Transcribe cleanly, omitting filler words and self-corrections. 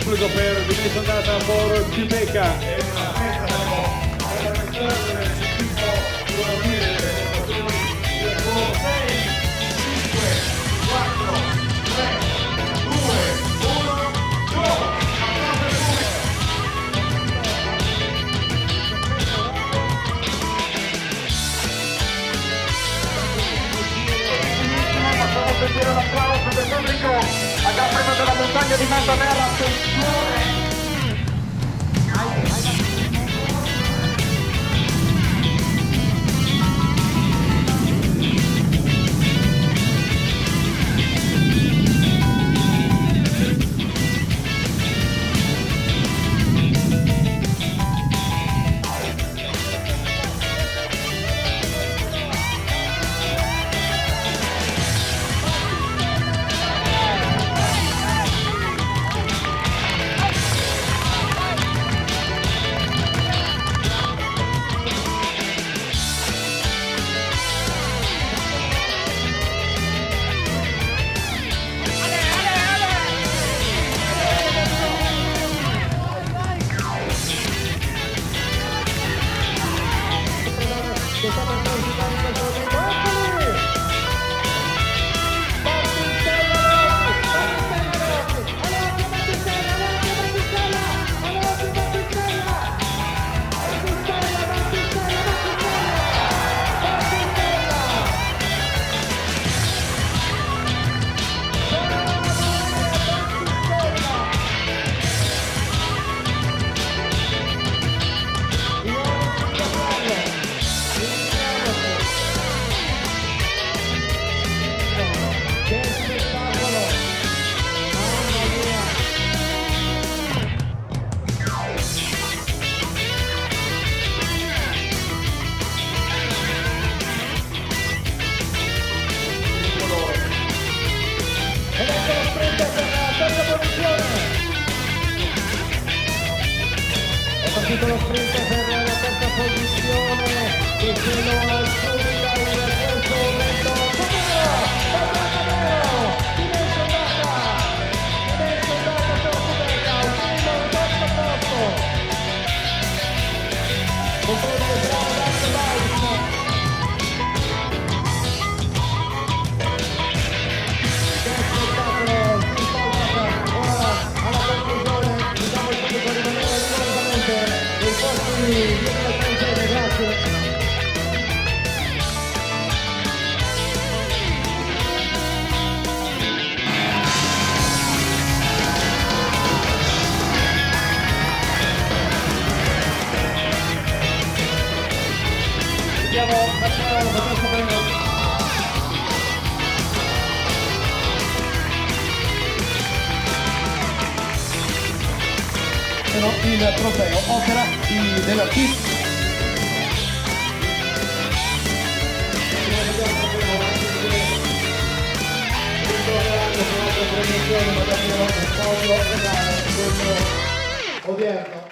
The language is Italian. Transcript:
pubblico per dimensione data por Ciuteca. Sentire l'applauso del pubblico a Gran Premio della Montagna di Mazzanera, attenzione! Partito lo sprint per la terza posizione che ce lo asciuga in questo momento dimensionata per Ciuteca, un primo in terzo posto comprende bravo Dark Light. Che spettacolo si salva ora alla conclusione, diciamo il pubblico rimanere rigorosamente nei posti di attenzione, grazie. Facciamo sapere. Il trofeo opera della PIF. Odierno